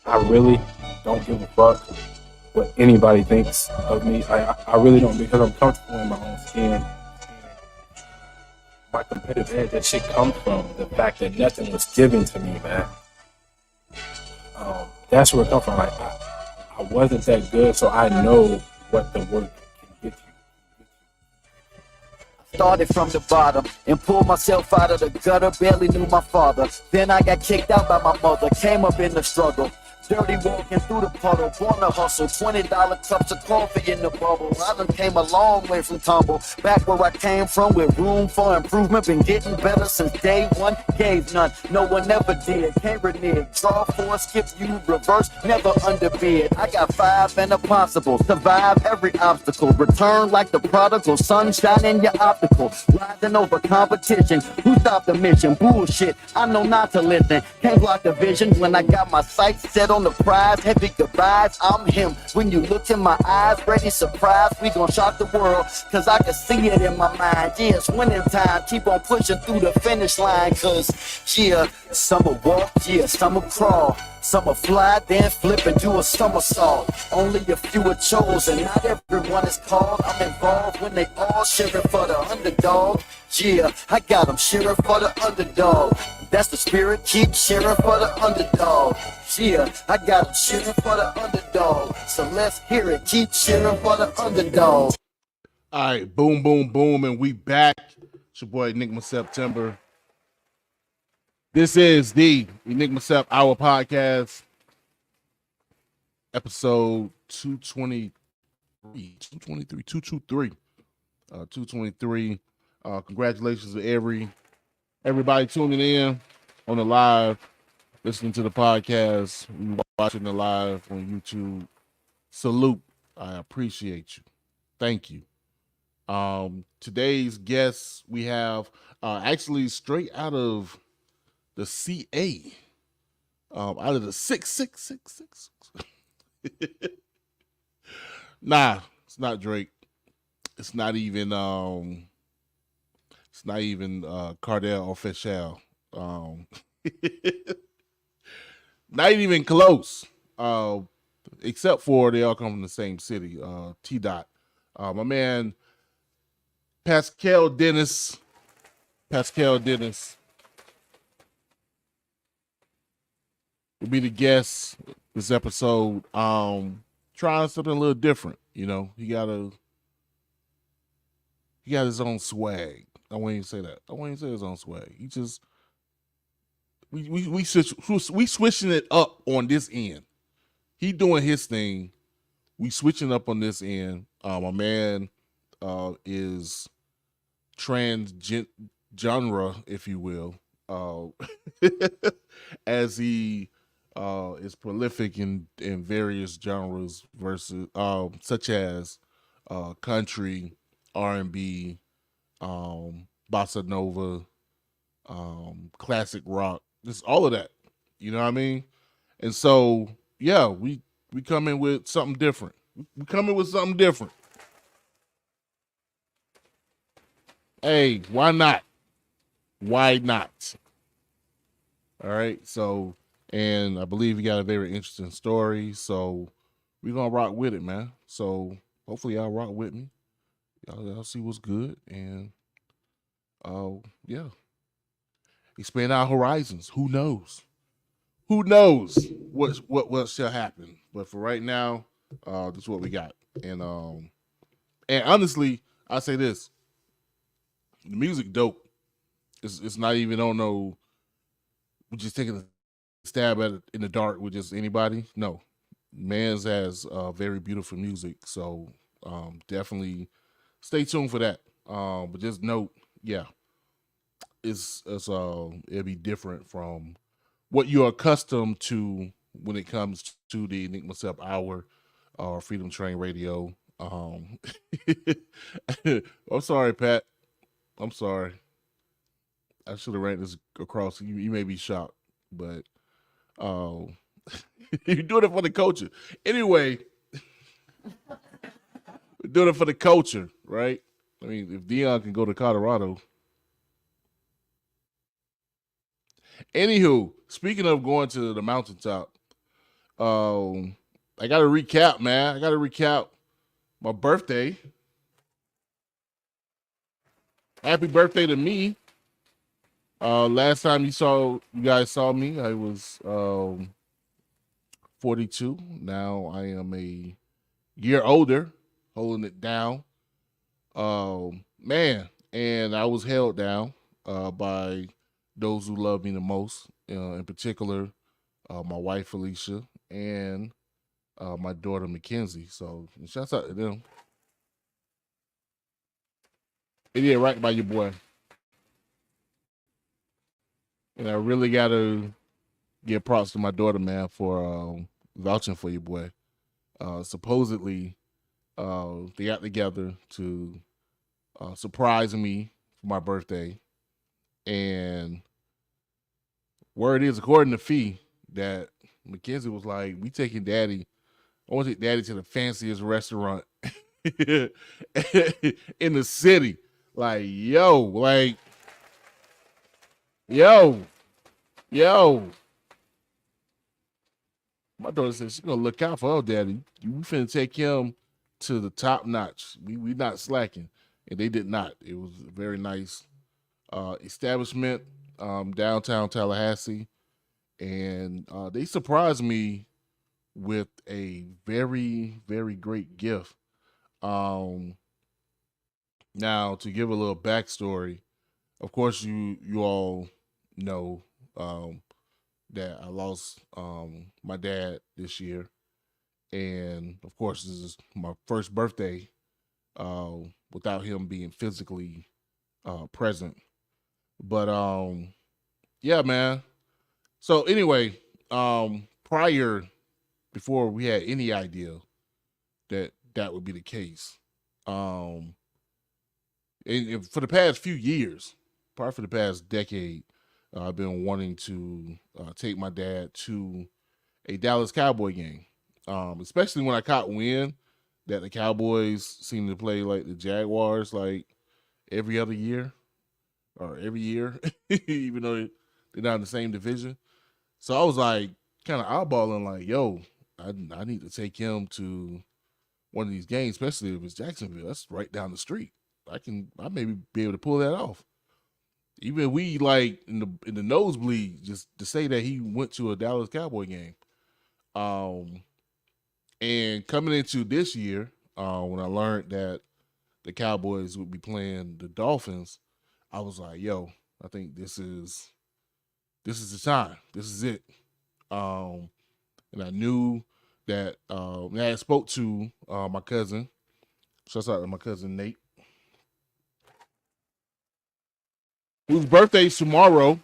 I really don't give a fuck what anybody thinks of me. I really don't, because I'm comfortable in my own skin. And my competitive edge, that shit comes from the fact that nothing was given to me, man. That's where it comes from. Like I wasn't that good, so I know what the work can get you. Started from the bottom and pulled myself out of the gutter, barely knew my father. Then I got kicked out by my mother, came up in the struggle. Dirty walking through the puddle, born to hustle, $20 cups of coffee in the bubble. I done came a long way from tumble, back where I came from with room for improvement. Been getting better since day one, gave none, no one ever did. Can't renege, draw four, skip you, reverse, never underbid. I got 5 and a possible, survive every obstacle. Return like the prodigal, sunshine in your optical. Rising over competition, who stopped the mission? Bullshit, I know not to listen. Can't block the vision when I got my sights set on the prize. Heavy goodbyes, I'm him. When you look in my eyes, ready surprise, we gon' shock the world, cause I can see it in my mind. Yeah, it's winning time, keep on pushing through the finish line. Cause yeah, some will walk, yeah, some will crawl, some will fly, then flip and do a somersault. Only a few are chosen, not everyone is called. I'm involved when they all cheering for the underdog. Yeah, I got them cheering for the underdog. That's the spirit, keep cheering for the underdog. Yeah, I got them cheering for the underdog. So let's hear it, keep cheering for the underdog. All right, boom, boom, boom, and we back. It's your boy Enigma September. This is the Enigma Sept Hour podcast, episode 223. Congratulations to everybody tuning in on the live, listening to the podcast, watching the live on YouTube. Salute. I appreciate you. Thank you. Today's guests we have actually straight out of the CA, out of the 666. Nah, it's not Drake. It's not even Cardell Official. Not even close. Except for they all come from the same city. T Dot. My man Pascal Dennis. Will be the guest this episode. Trying something a little different, you know. He got his own swag. I won't even say that. I won't even say his own swag. He just we switching it up on this end. He doing his thing. We switching up on this end. My man is genre, if you will, as he is prolific in various genres versus such as country, R&B, bossa nova, classic rock, just all of that. You know what I mean? And so, yeah, we come in with something different. Hey, why not? All right. So, and I believe you got a very interesting story. So we're going to rock with it, man. So hopefully y'all rock with me. Y'all see what's good. And, yeah, expand our horizons. Who knows what shall happen. But for right now, this is what we got. And honestly, I say this, the music dope. It's not even on no, we're just taking a stab at it in the dark with just anybody. No, Mans has very beautiful music. So definitely stay tuned for that. But just note, yeah, it'll be different from what you're accustomed to when it comes to the Enigma Sept Hour or Freedom Train Radio. I'm sorry, Pat. I'm sorry. I should have ran this across. You may be shocked, but you're doing it for the culture. Anyway, we're doing it for the culture, right? I mean, if Dion can go to Colorado. Anywho, speaking of going to the mountaintop, I got to recap, man. I got to recap my birthday. Happy birthday to me. Last time you guys saw me, I was 42. Now I am a year older, holding it down. Man, and I was held down by those who love me the most, in particular, my wife Felicia and my daughter Mackenzie. So shouts out to them. They did right by your boy, and I really gotta give props to my daughter, man, for vouching for your boy. Supposedly, they got together to surprise me for my birthday, and word is, according to Fee, that Mackenzie was like, "We taking Daddy. I want to take Daddy to the fanciest restaurant in the city." Like, yo, yo. My daughter said she's gonna look out for her daddy. We finna take him to the top notch. We not slacking, and they did not. It was a very nice establishment downtown Tallahassee, and they surprised me with a very, very great gift. Um, Now, to give a little backstory, of course, you all know that I lost my dad this year, and of course, this is my first birthday uh, without him being physically present. But yeah, man. So anyway, prior before we had any idea that that would be the case, um, and for the past few years, probably for the past decade, I've been wanting to take my dad to a Dallas Cowboy game, especially when I caught wind that the Cowboys seem to play like the Jaguars like every other year or every year, even though they're not in the same division. So I was like kind of eyeballing like, yo, I need to take him to one of these games, especially if it's Jacksonville. That's right down the street. I maybe be able to pull that off. Even we like in the nosebleed, just to say that he went to a Dallas Cowboy game. Um, and coming into this year, when I learned that the Cowboys would be playing the Dolphins, I was like, yo, I think this is the time. This is it. And I knew that and I spoke to my cousin. Shouts out to my cousin Nate, whose birthday's tomorrow.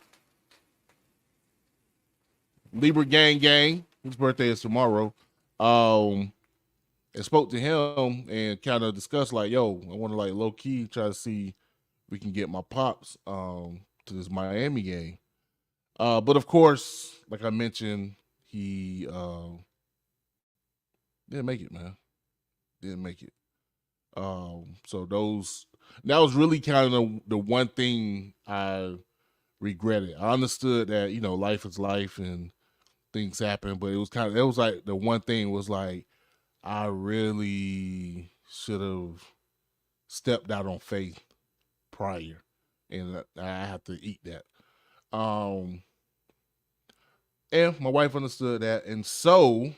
Libra Gang Gang, whose birthday is tomorrow. And spoke to him and kind of discussed like, yo, I want to like low key try to see if we can get my pops to this Miami game. But of course, like I mentioned, he didn't make it, man. Didn't make it. So that was really kind of the one thing I regretted. I understood that, life is life and things happen, but it was like the one thing was like, I really should have stepped out on faith prior, and I have to eat that. And my wife understood that, and so,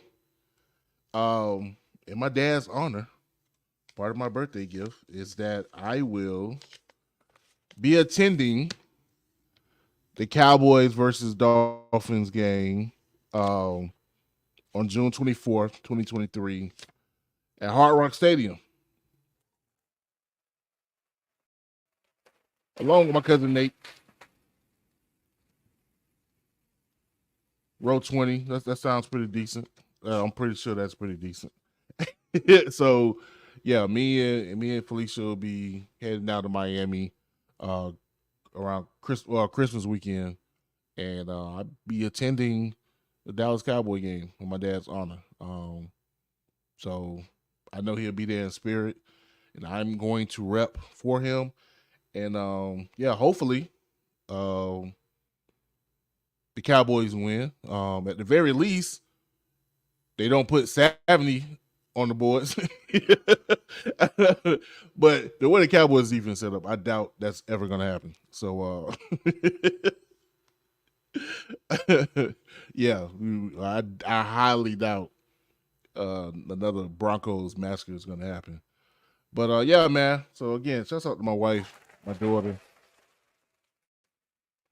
in my dad's honor, part of my birthday gift is that I will be attending the Cowboys versus Dolphins game on June 24th, 2023 at Hard Rock Stadium. Along with my cousin Nate. Row 20. That sounds pretty decent. I'm pretty sure that's pretty decent. So, yeah, me and Felicia will be heading out to Miami around Christmas weekend, and I'll be attending the Dallas Cowboy game in my dad's honor. So I know he'll be there in spirit, and I'm going to rep for him. And yeah, hopefully, the Cowboys win. At the very least, They don't put 70 on the boards. But the way the Cowboys defense set up, I doubt that's ever going to happen. So, yeah, I highly doubt another Broncos massacre is going to happen. But yeah, man. So again, shout out to my wife, my daughter.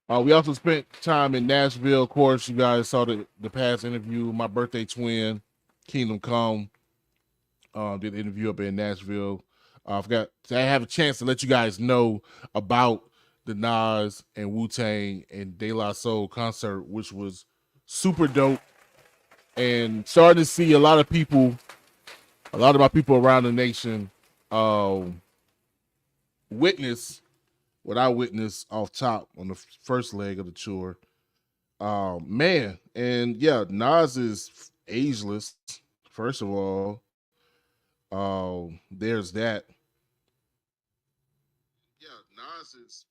We also spent time in Nashville. Of course, you guys saw the past interview. My birthday twin, Kingdom Come, did an interview up in Nashville. I forgot to have a chance to let you guys know about the Nas and Wu-Tang and De La Soul concert, which was super dope. And starting to see a lot of my people around the nation witness what I witnessed off top on the first leg of the tour. Man, and yeah, Nas is ageless, first of all. There's that. Yeah, Nas is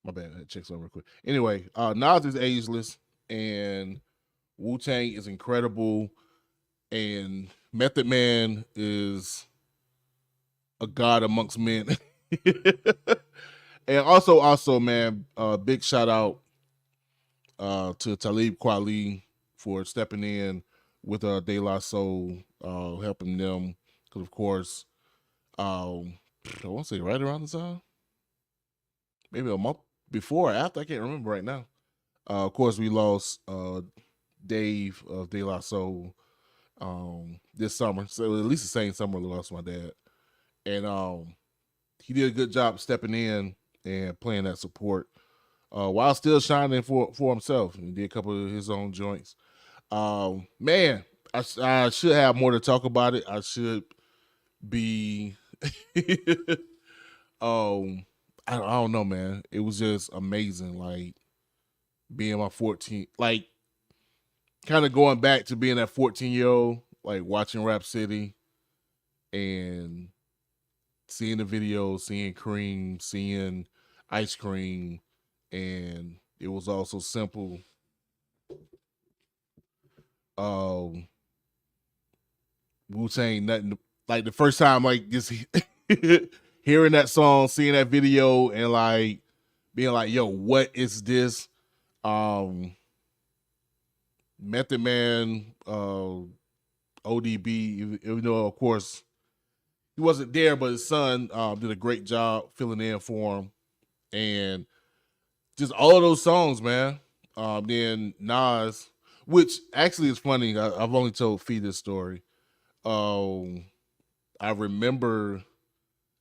my bad, that checks over real quick. Anyway, Nas is ageless and Wu-Tang is incredible, and Method Man is a god amongst men. And also, man, big shout out to Talib Kweli for stepping in with De La Soul, helping them. Because, of course, I want to say right around the time, maybe a month before or after, I can't remember right now. Of course, we lost Dave of De La Soul this summer. So at least the same summer we lost my dad. And he did a good job stepping in and playing that support while still shining for himself. He did a couple of his own joints. Man, I should have more to talk about it. I should be I don't know, man. It was just amazing, like being my 14, like kind of going back to being that 14-year-old, like watching Rap City and seeing the videos, seeing Cream, seeing Ice Cream, and it was also simple. Wu-Tang, nothing like the first time, like just hearing that song, seeing that video, and like being like, "Yo, what is this?" Method Man, ODB, even though of course he wasn't there, but his son did a great job filling in for him, and just all of those songs, man. Then Nas, which actually is funny. I've only told Fee this story. I remember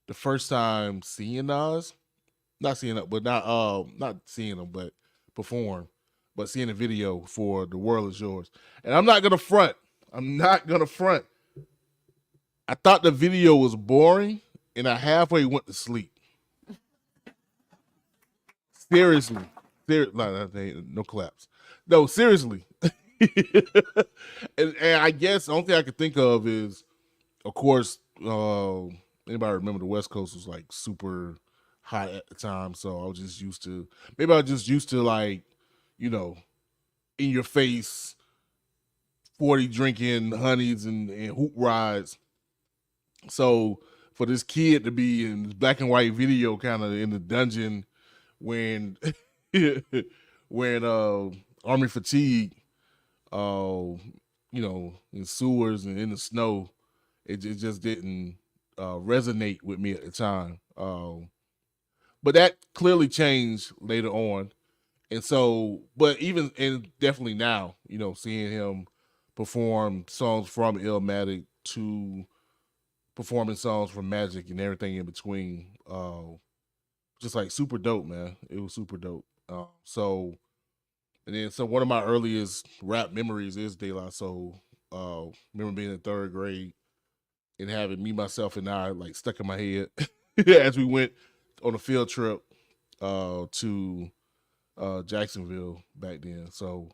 the first time seeing Nas, not seeing it, but not seeing him, but perform, but seeing a video for "The World Is Yours." And I'm not gonna front. I thought the video was boring, and I halfway went to sleep. Seriously, no collapse. No, seriously. and I guess the only thing I could think of is, of course, anybody remember the West Coast was like super hot at the time, so I was just used to like, in your face 40 drinking honeys and hoop rides. So for this kid to be in this black and white video kind of in the dungeon when Army Fatigue, in sewers and in the snow, it just didn't resonate with me at the time. But that clearly changed later on. And so, but even, and definitely now, seeing him perform songs from Illmatic to performing songs from Magic and everything in between, just like super dope, man. It was super dope. So one of my earliest rap memories is De La Soul. Remember being in third grade and having Me, Myself, and I like stuck in my head as we went on a field trip to Jacksonville back then. So,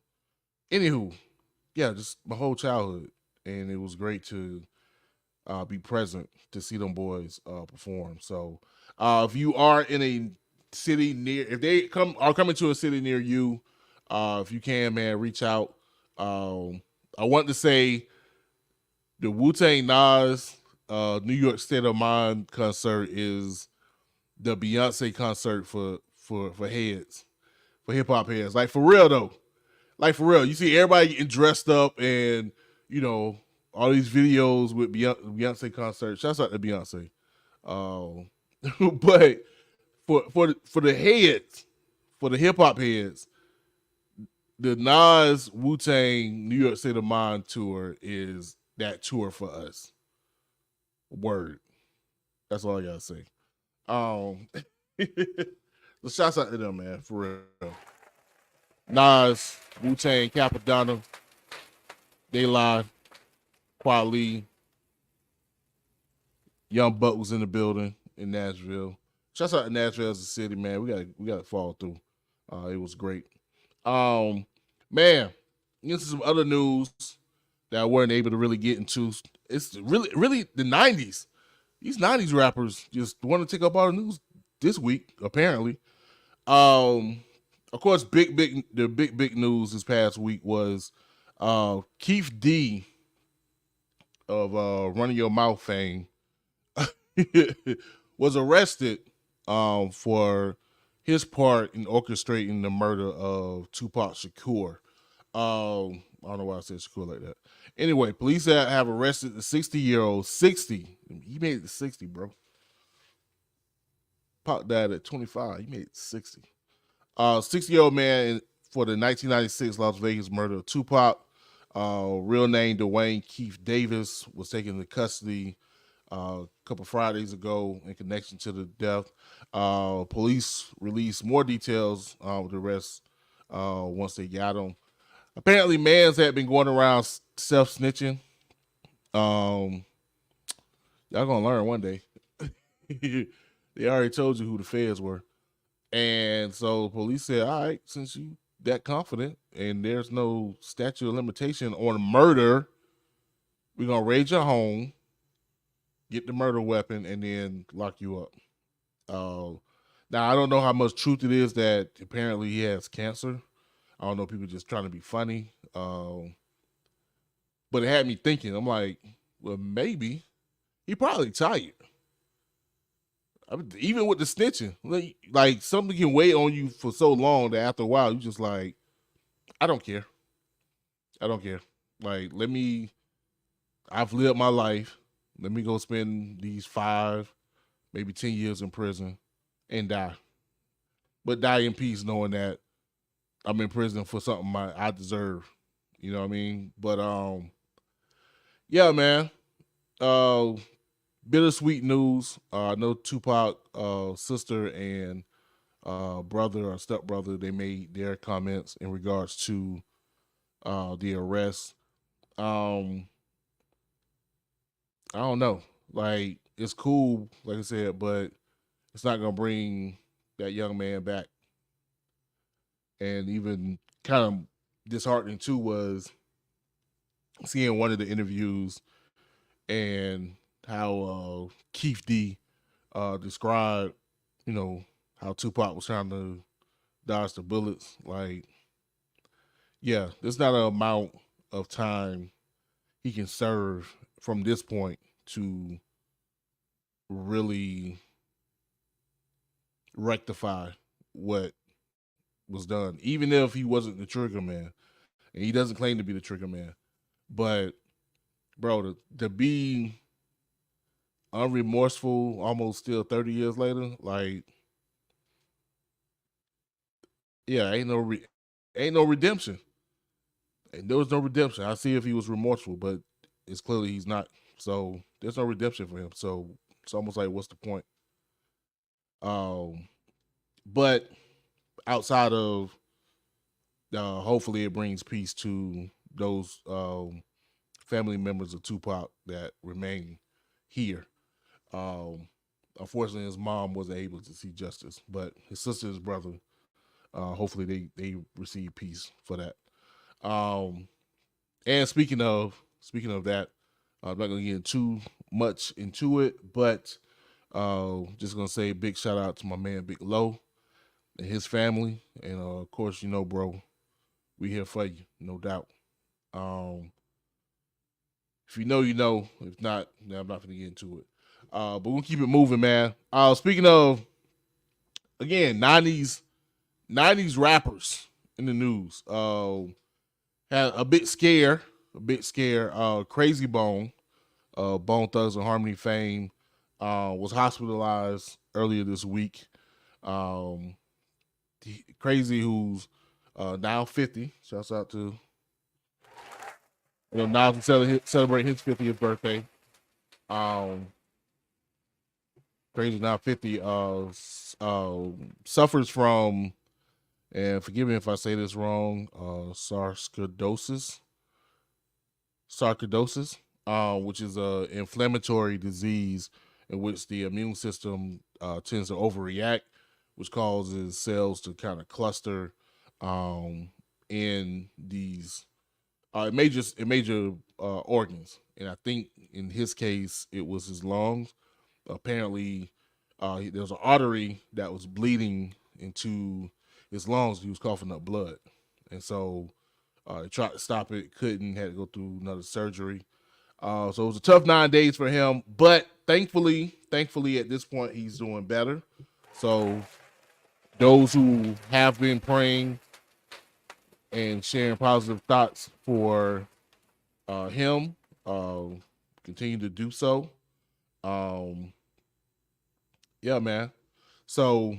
anywho, yeah, just my whole childhood, and it was great to be present to see them boys perform. So, if you are in a city if they are coming to a city near you, if you can, man, reach out. I want to say the Wu-Tang Nas New York State of Mind concert is the Beyonce concert for heads, for hip hop heads. Like for real though. Like for real. You see everybody getting dressed up and all these videos with Beyonce concert. Shouts out to Beyonce. But for the heads, for the hip hop heads, the Nas Wu-Tang New York State of Mind tour is that tour for us. Word. That's all I gotta say. So shouts out to them, man, for real. Nas, Wu-Tang, Capadonna, Dayline, Kweli, Young Buck was in the building in Nashville. Shouts out to Nashville as a city, man. We got to fall through. It was great. Man, into some other news that I wasn't able to really get into. It's really the 90s. These 90s rappers just want to take up all the news this week, apparently. Of course, the big news this past week was Keith D of Running Your Mouth fame was arrested for his part in orchestrating the murder of Tupac Shakur. I don't know why I said Shakur like that. Anyway, police have arrested the 60-year-old. 60. He made it to 60, bro. Pac died at 25. He made it to 60. 60-year-old man for the 1996 Las Vegas murder of Tupac. Real name Dwayne Keith Davis was taken into custody a couple Fridays ago in connection to the death. Police released more details with the arrest once they got him. Apparently, mans had been going around self-snitching. Y'all gonna learn one day. They already told you who the feds were. And so police said, all right, since you that confident and there's no statute of limitation on murder, we're going to raid your home, get the murder weapon, and then lock you up. Now, I don't know how much truth it is that apparently he has cancer. I don't know, people just trying to be funny. But it had me thinking. I'm like, well, maybe. He probably tired. Even with the snitching, like something can weigh on you for so long that after a while you just like, I don't care. Like, I've lived my life. Let me go spend these 5, maybe 10 years in prison and die. But die in peace knowing that I'm in prison for something I deserve. You know what I mean? But yeah, man. Bittersweet news. I know Tupac sister and brother or stepbrother, they made their comments in regards to the arrest. I don't know. Like, it's cool, like I said, but it's not gonna bring that young man back. And even kind of disheartening too was seeing one of the interviews and how Keith D described, how Tupac was trying to dodge the bullets. Like, yeah, there's not an amount of time he can serve from this point to really rectify what was done, even if he wasn't the trigger man. And he doesn't claim to be the trigger man. But, bro, to be unremorseful almost still 30 years later, like, yeah, ain't no redemption. And there was no redemption. I see if he was remorseful, but it's clearly he's not. So there's no redemption for him. So it's almost like, what's the point? But outside of hopefully it brings peace to those family members of Tupac that remain here. Unfortunately, his mom wasn't able to see justice, but his sister, his brother, hopefully they receive peace for that. And speaking of that, I'm not gonna get too much into it, but just gonna say a big shout out to my man Big Low and his family, and of course, bro, we here for you, no doubt. If you know, you know. If not, then I'm not going to get into it. But we'll keep it moving, man. Speaking of, again, 90s rappers in the news. Had a bit scare. Crazy Bone, Bone Thugs and Harmony fame, was hospitalized earlier this week. Um, Crazy, who's now 50. Shouts out to now celebrate his 50th birthday. Crazy now 50. Suffers from, and forgive me if I say this wrong, sarcoidosis, which is an inflammatory disease in which the immune system tends to overreact, which causes cells to kind of cluster in these major organs. And I think in his case, it was his lungs. Apparently, there was an artery that was bleeding into his lungs. He was coughing up blood. And so they tried to stop it, couldn't, had to go through another surgery. So it was a tough 9 days for him, but thankfully at this point, he's doing better. So those who have been praying and sharing positive thoughts for him, continue to do so. Yeah, man. So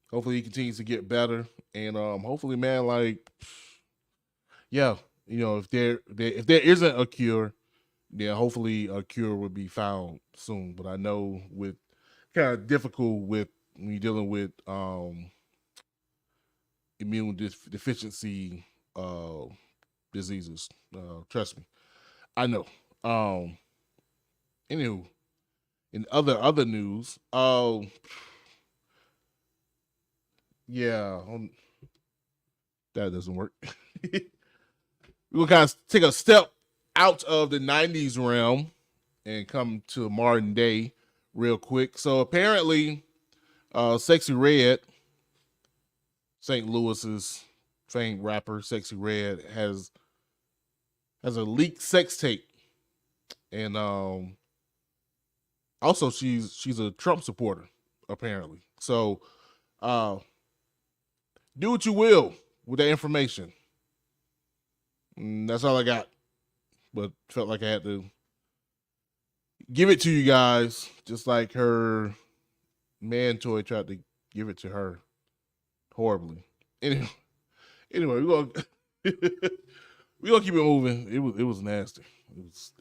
hopefully he continues to get better, and hopefully, man, like, yeah, if there isn't a cure, then hopefully a cure will be found soon. But I know with kind of difficult with when you're dealing with immune deficiency diseases. Trust me, I know. Anywho, in other news, yeah, that doesn't work. We'll kind of take a step out of the 90s realm and come to modern day real quick. So apparently, Sexy Red, St. Louis's famed rapper, Sexy Red, has a leaked sex tape. And also she's a Trump supporter, apparently. So do what you will with that information. That's all I got. But felt like I had to give it to you guys, just like her man toy tried to give it to her horribly. Anyway, we're gonna keep it moving. It was nasty.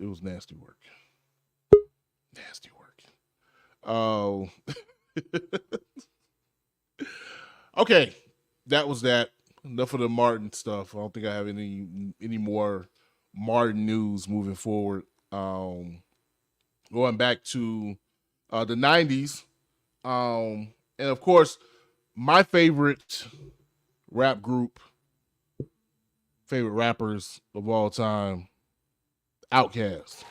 It was nasty work. Nasty work. Oh. Okay, that was that. Enough of the Martin stuff. I don't think I have any more Martin news moving forward. Going back to the 90s. And of course, my favorite rap group, favorite rappers of all time, Outkast.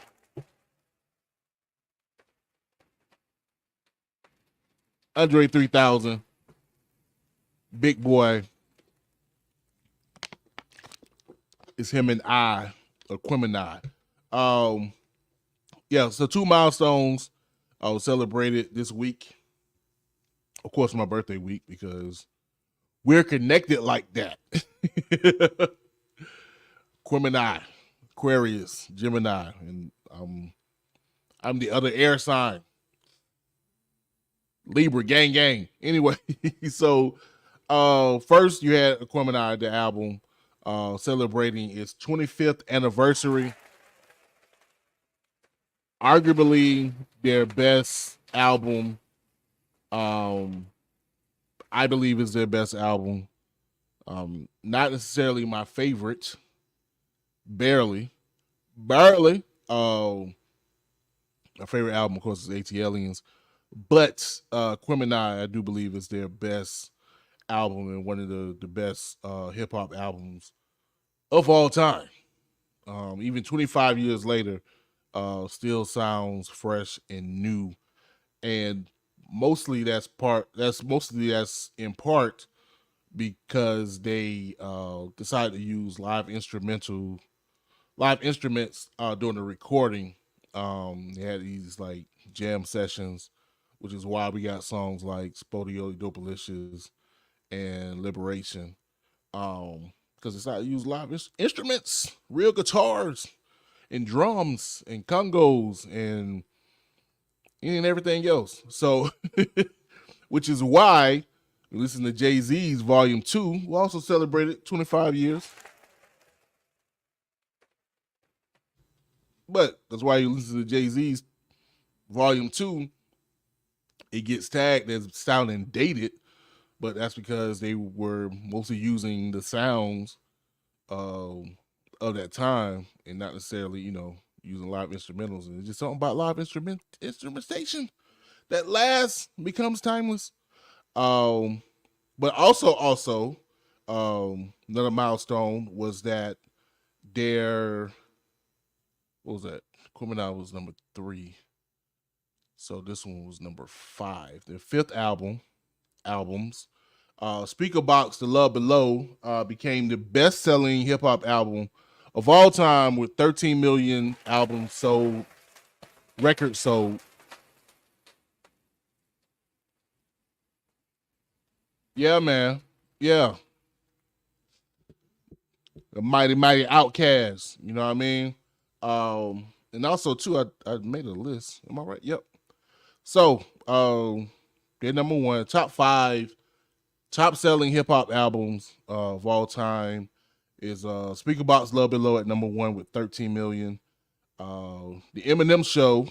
Andre 3000, Big Boy. It's him and I, or Quimini. Yeah, so 2 milestones was celebrated this week. Of course, my birthday week, because we're connected like that. Quimini, Aquarius, Gemini, and I'm the other air sign. Libra, gang. Anyway, so first you had Aquemini, the album, celebrating its 25th anniversary. Arguably their best album. I believe is their best album. Not necessarily my favorite. Barely. My favorite album, of course, is AT Aliens. But Quimini, I do believe, is their best album and one of the best hip-hop albums of all time. Even 25 years later, still sounds fresh and new. And mostly that's in part because they decided to use live instrumental live instruments during the recording. They had these like jam sessions, which is why we got songs like Spodio Dopalicious and Liberation. Because it's not use live instruments, real guitars and drums and congos and everything else. So, which is why we listen to Jay-Z's Volume 2, who also celebrated 25 years. But that's why you listen to Jay-Z's Volume 2, it gets tagged as sounding dated, but that's because they were mostly using the sounds of that time and not necessarily, using live instrumentals. And it's just something about live instrumentation that lasts, becomes timeless. But also, another milestone was that their, what was that? Criminal was number 3. So this one was number 5. Their 5th albums. Speaker Box, The Love Below, became the best-selling hip-hop album of all time with 13 million records sold. Yeah, man. Yeah. The mighty Outcast. You know what I mean? And also, too, I made a list. Am I right? Yep. So, they're number 1. Top 5 top-selling hip-hop albums of all time is Speaker Box Love Below at number 1 with 13 million. The Eminem Show,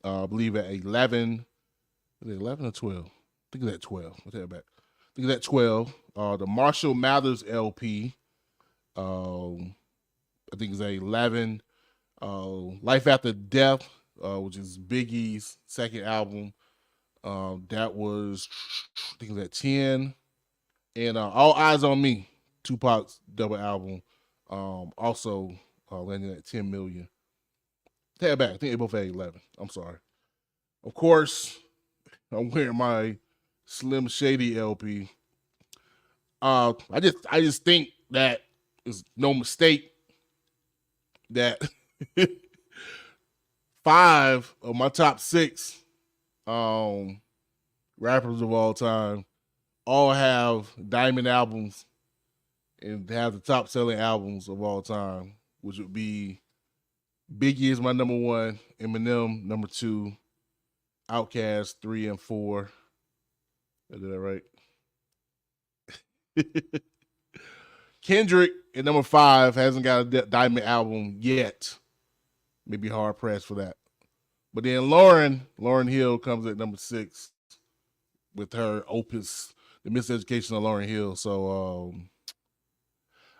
I believe at 11. Is it 11 or 12? I think it's at 12. I'll take it back. I think it's at 12. The Marshall Mathers LP, I think it's at 11. Life After Death, which is Biggie's second album, that was, I think it was at 10. And All Eyes on Me, Tupac's double album, also landing at 10 million. Take it back. I think they both at 11. I'm sorry. Of course, I'm wearing my Slim Shady LP. I just think that it's no mistake that 5 of my top 6 rappers of all time all have diamond albums and have the top selling albums of all time, which would be Biggie is my number 1, Eminem number 2, Outkast 3 and 4. I did that right. Kendrick at number 5 hasn't got a diamond album yet. Maybe hard pressed for that. But then Lauryn Hill comes at number 6 with her opus, The Miseducation of Lauryn Hill. So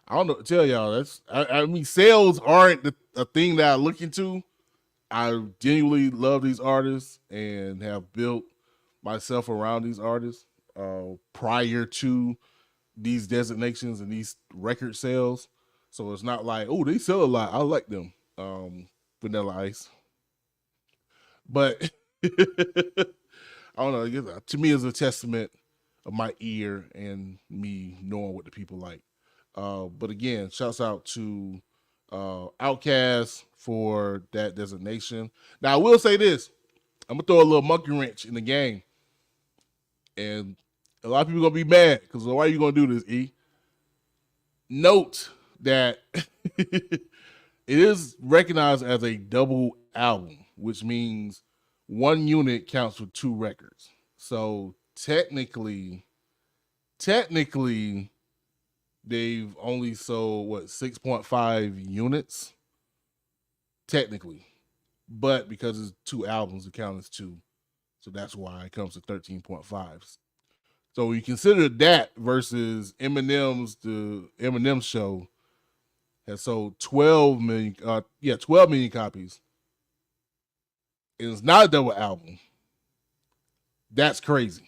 I don't know what to tell y'all. I mean, sales aren't a thing that I look into. I genuinely love these artists and have built myself around these artists prior to these designations and these record sales. So it's not like, oh, they sell a lot, I like them. Vanilla Ice. But I don't know. To me, it's a testament of my ear and me knowing what the people like. But again, shouts out to Outkast for that designation. Now, I will say this. I'm going to throw a little monkey wrench in the game. And a lot of people are going to be mad because why are you going to do this, E? Note that it is recognized as a double album, which means one unit counts for 2 records. So technically, they've only sold 6.5 units, technically, but because it's 2 albums, it counts as 2, so that's why it comes to 13.5. So you consider that versus Eminem's The Eminem Show has sold 12 million copies. And it's not a double album. That's crazy.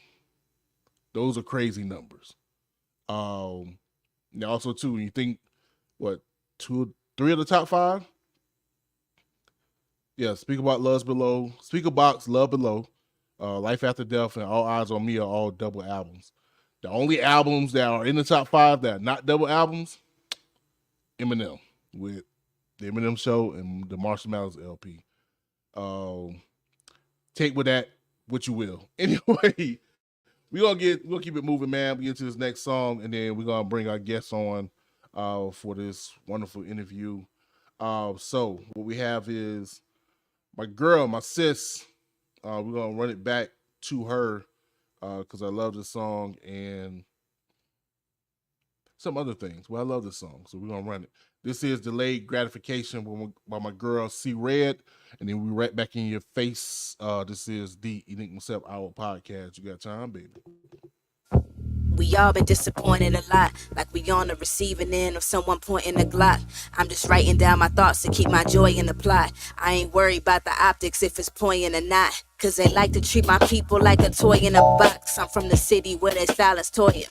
Those are crazy numbers. Now also too, when you think 3 of the top 5? Yeah, Speaker Box, Love Below, Life After Death, and All Eyes on Me are all double albums. The only albums that are in the top 5 that are not double albums, Eminem with the Eminem Show and the Marshall Mathers LP. Um, take with that what you will. Anyway, we'll keep it moving, man. We get to this next song, and then we're gonna bring our guests on for this wonderful interview. So what we have is my girl, my sis. We're gonna run it back to her because I love this song and some other things. Well, I love this song, so we're gonna run it. This is Delayed Gratification by my girl C Red, and then we right back in your face. This is the Enigma Sept Hour podcast. You got time, baby. We all been disappointed a lot, like we on the receiving end of someone pointing a Glock. I'm just writing down my thoughts to keep my joy in the plot. I ain't worried about the optics if it's poignant or not, cause they like to treat my people like a toy in a box. I'm from the city where they style is toy.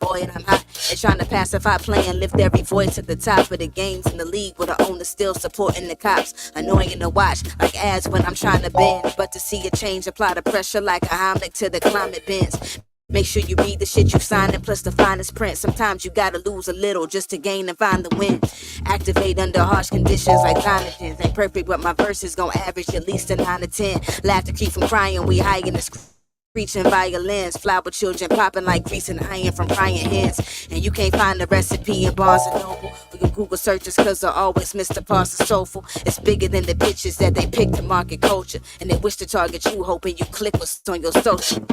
Boy, and I'm hot. They trying to pacify, play and lift every voice to the top of the games in the league with the owner still supporting the cops. Annoying to watch, like ads when I'm trying to bend. But to see a change, apply the pressure like a Heimlich to the climate bends. Make sure you read the shit you signing, plus the finest print. Sometimes you gotta lose a little just to gain and find the win. Activate under harsh conditions like conagens. Ain't perfect, but my verses gon' average at least a 9 to 10. Laugh to keep from crying, we high in the screeching violins. Flower children popping like grease and iron from prying hands. And you can't find the recipe in Barnes and Noble. We can Google searches cause I always miss the parts of soulful. It's bigger than the pictures that they pick to market culture. And they wish to target you, hoping you click what's on your social.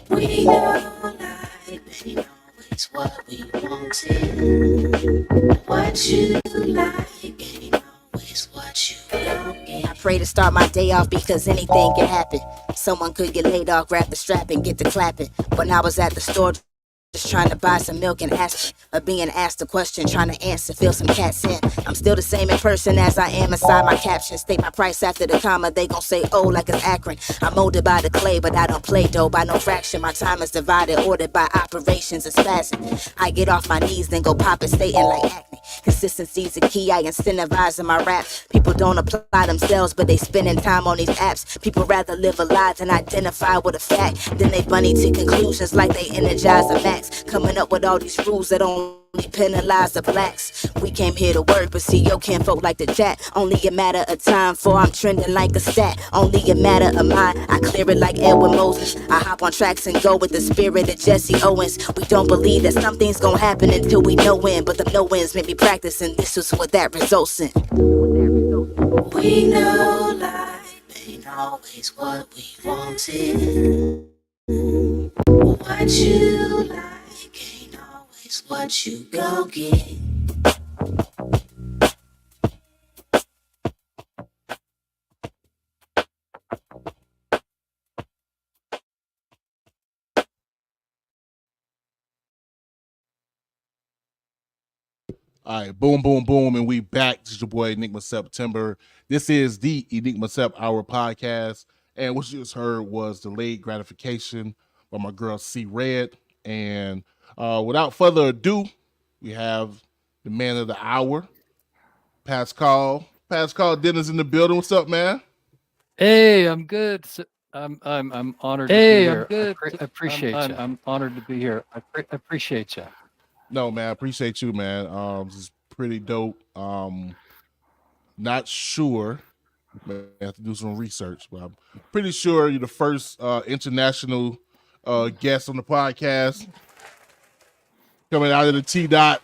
We know life ain't always what we wanted. What you like ain't always what you don't get. I pray to start my day off because anything can happen. Someone could get laid off, grab the strap and get to clapping. When I was at the store just trying to buy some milk and aspirin, or being asked a question, trying to answer, fill some cats in. I'm still the same in person as I am inside my caption. State my price after the comma, they gon' say oh like it's Akron. I'm molded by the clay, but I don't play dough by no fraction. My time is divided, ordered by operations and spasm. I get off my knees, then go pop and stating like acne. Consistency's the key, I incentivize in my rap. People don't apply themselves, but they spending time on these apps. People rather live a lie than identify with a fact. Then they bunny to conclusions like they energize a max. Coming up with all these rules that only penalize the blacks. We came here to work, but see your kinfolk like the jack. Only a matter of time, for I'm trending like a stat. Only a matter of mine, I clear it like Edwin Moses. I hop on tracks and go with the spirit of Jesse Owens. We don't believe that something's gonna happen until we know when. But the no-wins made me practice, and this is what that results in. We know life ain't always what we wanted. What you like ain't always what you go get. All right, boom, boom, boom, and we back. This is your boy Enigma September. This is the Enigma Sept Hour podcast, and what you just heard was Delayed Gratification by my girl C Red. And without further ado, we have the man of the hour, Pascal Dennis in the building. What's up, man? Hey, I'm good. I'm honored to be here. I'm good. I appreciate you. I'm honored to be here. I appreciate you. No, man, I appreciate you, man. This is pretty dope. Not sure. I have to do some research, but I'm pretty sure you're the first international guest on the podcast coming out of the T dot.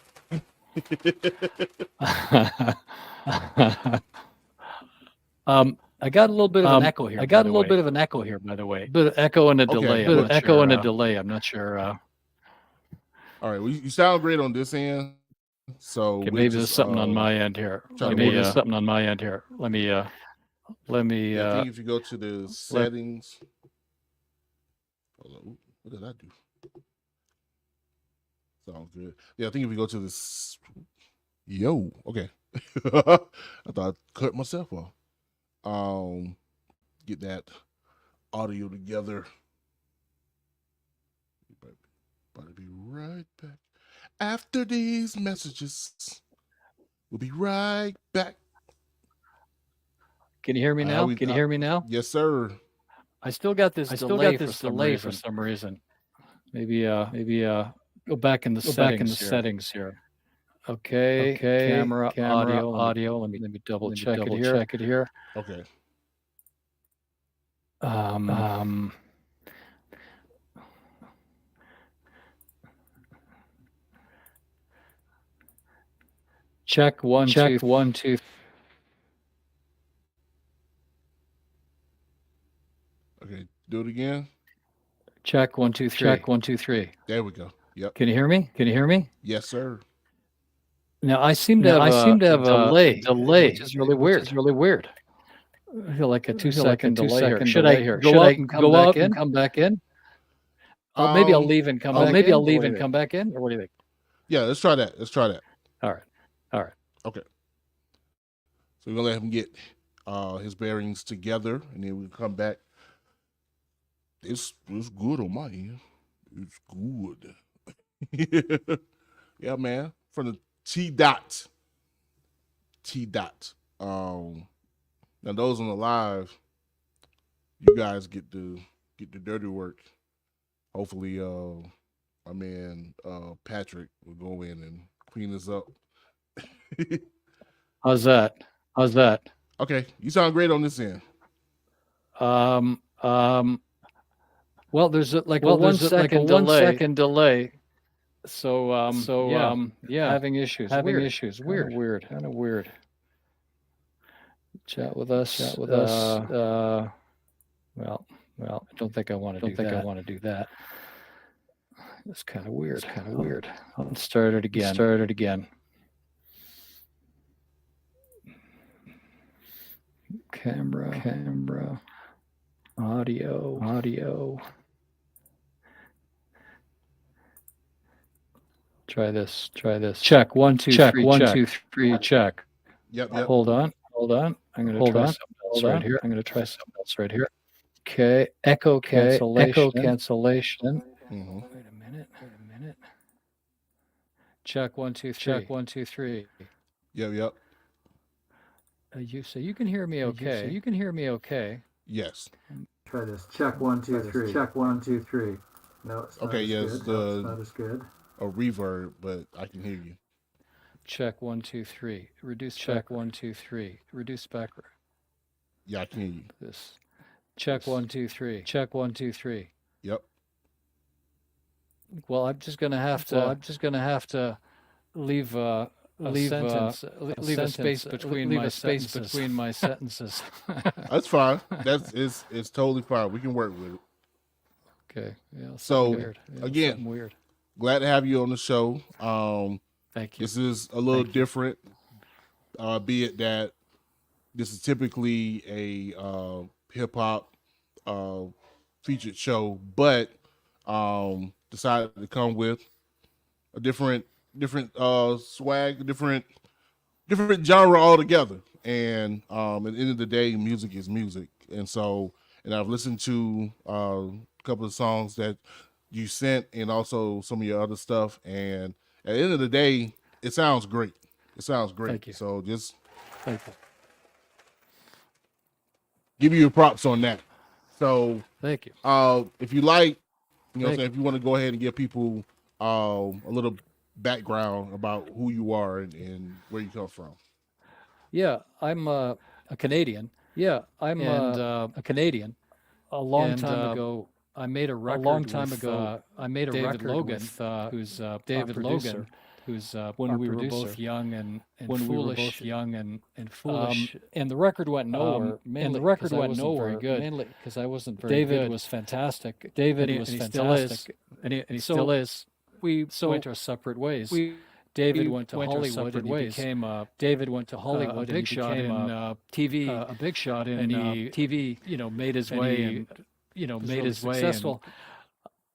I got a little bit of an echo here. By the way. Bit of echo and a delay. I'm not sure. All right. Well, you sound great on this end. So okay, maybe there's something on my end here. Let me. I think if you go to the settings. Hold on. What did I do? Sounds good. Yeah, I think if you go to this. Yo. Okay. I thought I cut myself off. Get that audio together. About to be right back after these messages. We'll be right back. Can you hear me now? Can you hear me now? Yes, sir. I still got this delay for some reason. Maybe go back in the settings here. Okay. Camera, audio. Let me double check it here. Okay. Check 1 2. Okay. Do it again. Check 1 2 3. Check 1 2 3. There we go. Yep. Can you hear me? Yes, sir. Now I seem to have a delay, which is really weird. I feel like a 2-second delay here. Should I go out and come back in? Maybe I'll leave and come back in. Or what do you think? Yeah, let's try that. All right. Okay. So we're gonna let him get his bearings together, and then we'll come back. It's good on my end. It's good. Yeah, man. From the T dot. Now those on the live, you guys get the dirty work. Hopefully, my man Patrick will go in and clean this up. How's that? Okay, you sound great on this end. Well, there's a 1 second delay. So yeah, having issues. Weird. Kind of weird. Chat with us. Well, I don't think I want to do that. It's kind of weird. Let's start it again. Camera. Audio. Try this. Check 1 2 3. 1 2 3. Check. Yep. Hold on. I'm going to try something else right here. Okay. Echo cancellation. Mm-hmm. Wait a minute. Check 1 2 3. Yep. You can hear me okay? Yes. Try this. Check 1 2 3. Check 1 2 3. No, it's not okay. as Yes. good. No, it's not as good. A reverb, but I can hear you. Check 1 2 3. Reduce. Check 1 2 3. Reduce background. Yeah, I can hear you. This. Check 1 2 3. Check 1 2 3. Yep. Well, I'm just gonna have to leave a space between my sentences. That's fine. It's totally fine. We can work with it. Okay. Yeah. So weird. again, weird. Glad to have you on the show. Thank you. This is a little different, be it that this is typically a hip hop featured show, but decided to come with a different swag, different genre altogether. And at the end of the day, music is music. And I've listened to a couple of songs that you sent and also some of your other stuff. And at the end of the day, it sounds great. Thank you. So just Thank you. give you your props on that. So Thank you. if you like, if you want to go ahead and give people a little background about who you are and where you come from. Yeah, I'm a Canadian. A long time ago, I made a record. I made a record Logan, who's David Logan, who's when we were both young and foolish. And the record went nowhere. Mainly very good. Mainly because I wasn't very good. David was fantastic. And he still is. We went our separate ways. David went to Hollywood and he became a big shot in TV. A big shot in TV. Made his way and made his way successful.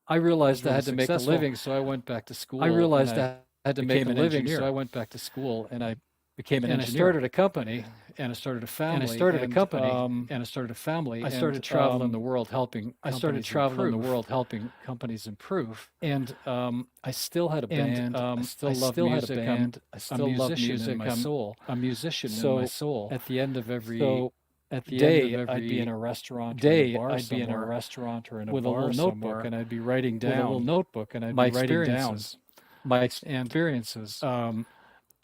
I realized I had to make a living, so I went back to school. And I became an engineer. I started a company, and I started a family. I started traveling the world helping companies improve. And I still had a band. I still love music. I'm a musician in my soul. At the end of every day, I'd be in a restaurant or in a bar somewhere with a little notebook, and I'd be writing down my experiences.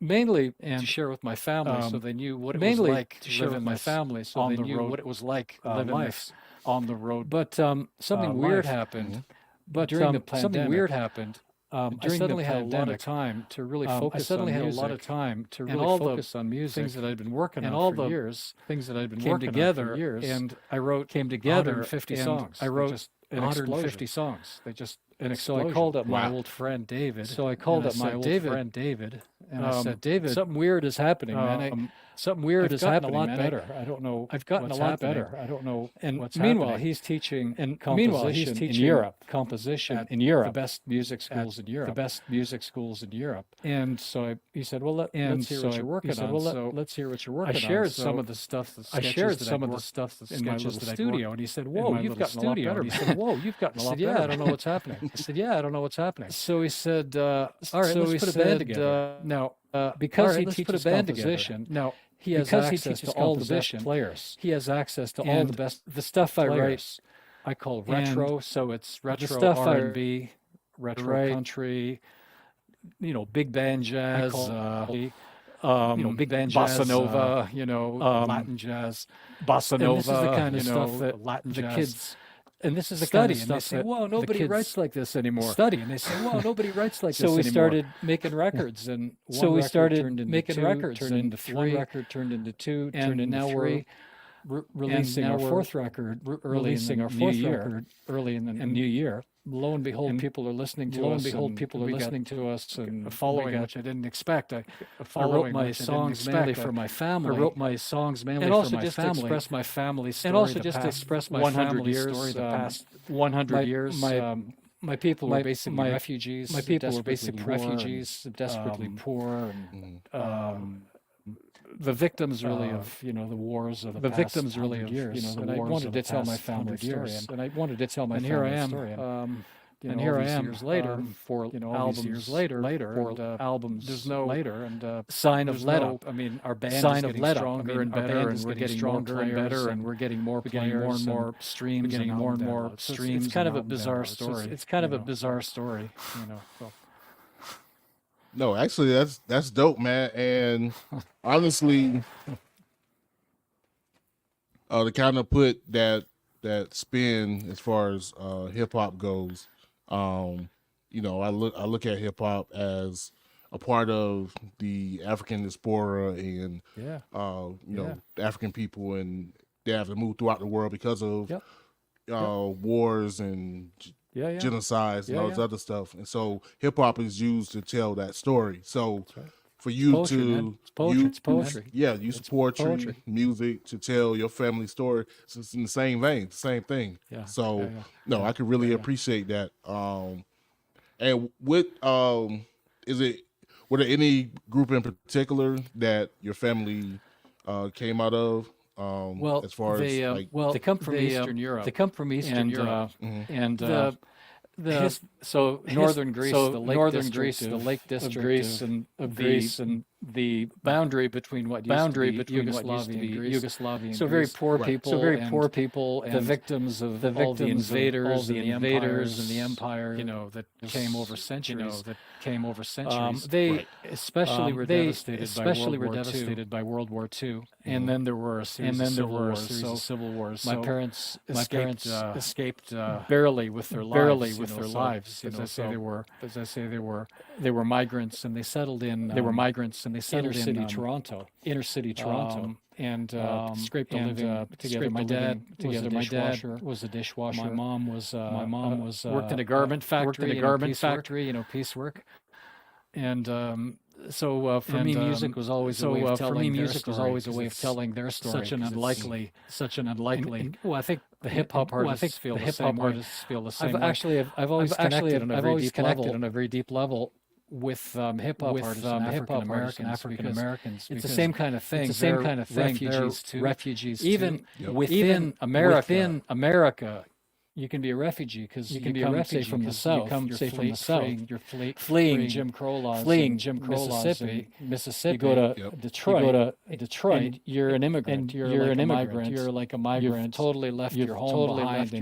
mainly and to share with my family, so they knew what it was like to live in my family, so they knew what it was like living life on the road. But something weird happened. But during the pandemic, something weird happened. I suddenly had a lot of time to really focus on music. I suddenly had a lot of time to really focus on music. Things that I'd been working on for years, things that I'd been working together on for years, and I wrote came together 150 songs. I wrote just 150 songs. They just so I called up my old friend David. So I called up my old friend David, and I said, David, something weird is happening, man. Something weird is happening. A lot better. I don't know. I've gotten a lot better. I don't know. And meanwhile, he's teaching composition in Europe. Composition in Europe. The best music schools in Europe. The best music schools in Europe. And so he said, "Well, let's hear what you're working on." So let's hear what you're working on. I shared some of the stuff. I shared some of the stuff that's in my little studio, and he said, "Whoa, you've gotten a lot better." He said, "Whoa, you've gotten a lot better." I said, "Yeah, I don't know what's happening." I said, "Yeah, I don't know what's happening." So he said, "All right, let's put a band together." Now, because he teaches composition, now he has access to all the best players. He has access to all the best. The stuff I write, I call retro. So it's retro R&B, retro country, big band jazz, big band jazz, bossa nova, Latin jazz, bossa nova. And this is the kind of stuff that Latin jazz. Kids. And this is the kind of stuff they say, "Whoa, nobody writes like this anymore." Study, and they say, "Whoa, nobody writes like this anymore." So we started making records, and one record turned into three. One record turned into two, and now we're releasing our fourth record early in the new year. Lo and behold, people are listening to us. And a following which I didn't expect. I wrote my songs mainly for my family. And also just to express my family story. And also just to express my family story. The past 100 years. My people were basically refugees. My people were basically refugees, desperately poor, and the victims really of the wars of the past victims really of years. And I wanted to tell my family story, and I wanted to tell my family story. And here I am years later, albums years later, albums there's no later, and sign of let up. I mean, our band is getting stronger and better, and we're getting stronger and better, and we're getting more players, more and more streams, getting more and more streams. It's kind of a bizarre story. It's kind of a bizarre story, So. No, actually, that's dope, man. And honestly, to kind of put that spin as far as hip hop goes, I look at hip hop as a part of the African diaspora and African people, and they have to move throughout the world because of wars and genocides and all this other stuff. And so hip hop is used to tell that story. So for you it's poetry. Use poetry, music to tell your family story. So it's in the same vein, the same thing. I could really appreciate that. And what were there any group in particular that your family came out of? As far as they come from Eastern Europe. They come from Eastern Europe, and northern Greece, the Lake District of Greece, and the boundary between what used to be Yugoslavia. So very poor people, and the victims of all the invaders, and the empires, that came over centuries. They especially were devastated by World War II, and then there were a series of civil wars. My parents escaped barely with their lives. As I say, they were migrants, and they settled in inner city Toronto, and scraped a living together. My dad was a dishwasher. My mom was worked in a garment factory. Piecework. And so for me, music was always a way of telling their story. Such an unlikely. Well, I think the hip hop artists feel the same. I've always connected on a very deep level with hip hop artists and African Americans. It's the same kind of thing. Refugees, even within America. You can be a refugee because you can be a refugee from the south. You're fleeing Jim Crow laws. Mississippi. You go to Detroit. And you're an immigrant. You're like a migrant. You've totally left your home behind, and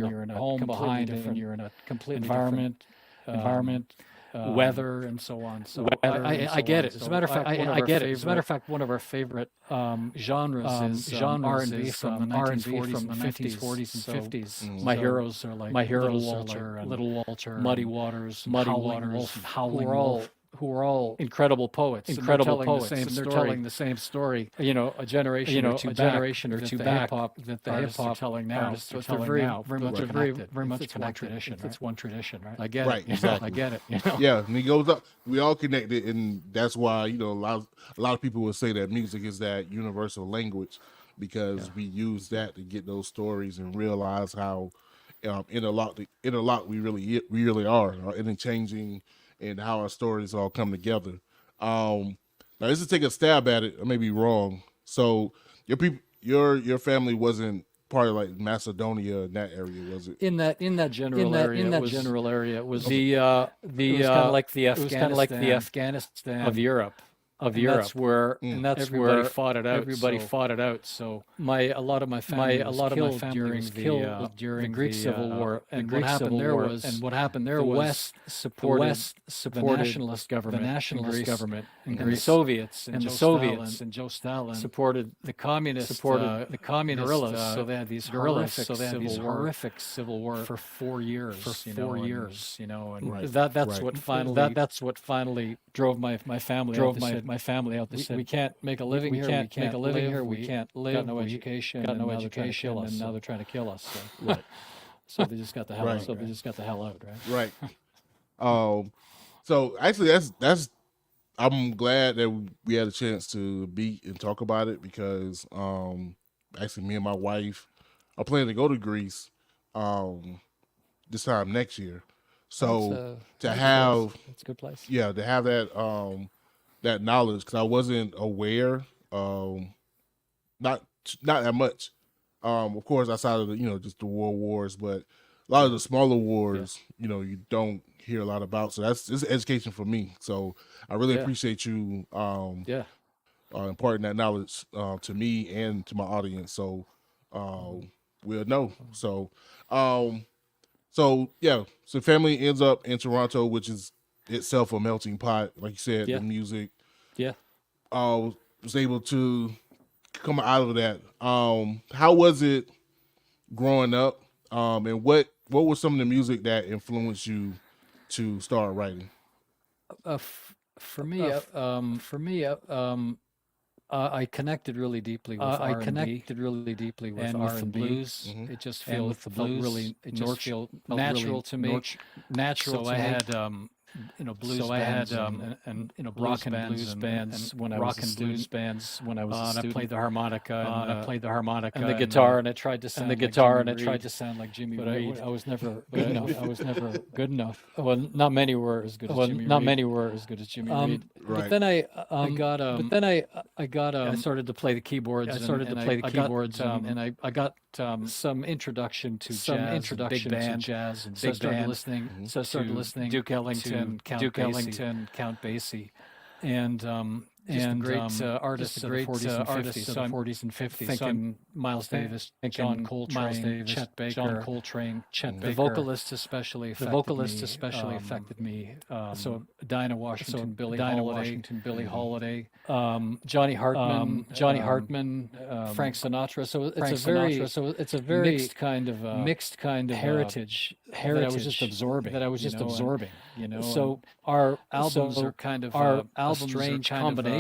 you're in a completely different environment. weather and so on. So I get it. As a matter of fact, I get it. As a matter of fact, one of our favorite genres is R&B from the 1940s and 50s. My heroes are like Little Walter, Muddy Waters, Howling Wolf, who are all incredible poets. They're telling the same story. You know, a generation or two back that the hip hop telling now. So it's very much one tradition. It's one tradition, right? I get it. Exactly. I get it. You know? Yeah, and he goes up. We all connected, and that's why a lot of people would say that music is that universal language, because we use that to get those stories and realize how interlocked we really are, interchanging, and how our stories all come together. Now, just to take a stab at it, I may be wrong. So your family wasn't part of like Macedonia in that area, was it? In that general area, it was kind of like the Afghanistan of Europe. That's where everybody fought it out. So a lot of my family was killed during the Greek Civil War. And what happened there was the West supported the nationalist government in Greece, and the Soviets and Joe Stalin supported the communist guerrillas. So they had these horrific civil war for 4 years. And that's what finally drove my family out. They said, we can't make a living here. We can't live. Got no education. And now they're trying to kill us. So, right. So they just got the hell out. So they just got the hell out. Right. So actually, that's. I'm glad that we had a chance to meet and talk about it, because actually, me and my wife are planning to go to Greece this time next year. So to have it's a good place. Yeah, to have that knowledge, because I wasn't aware, not that much. Of course, outside of the just the world wars, but a lot of the smaller wars, you don't hear a lot about. So it's education for me. So I really appreciate you imparting that knowledge to me and to my audience. So we'll know. So so family ends up in Toronto, which is itself a melting pot, like you said. The music, was able to come out of that. How was it growing up, and what was some of the music that influenced you to start writing? For me, I connected really deeply with R&B. And with the blues. Mm-hmm. It just felt really natural to me. So I had blues bands and rock and blues bands when I was a student. And I played the harmonica and the guitar, and I tried to sound like Jimmy Reed. But I was never good enough. Well, not many were as good as Jimmy Reed. Right. But then I started to play the keyboards. And I got some introduction to jazz and big band. So I started listening Duke Ellington, Count Basie, and a great artists of the 40s and 50s. Thinking Miles Davis, John Coltrane, Chet Baker. The vocalists especially affected me. So Dinah Washington, Billie Holiday, Johnny Hartman, Frank Sinatra. So it's a very mixed kind of heritage that I was just absorbing. So our albums are kind of a strange combination.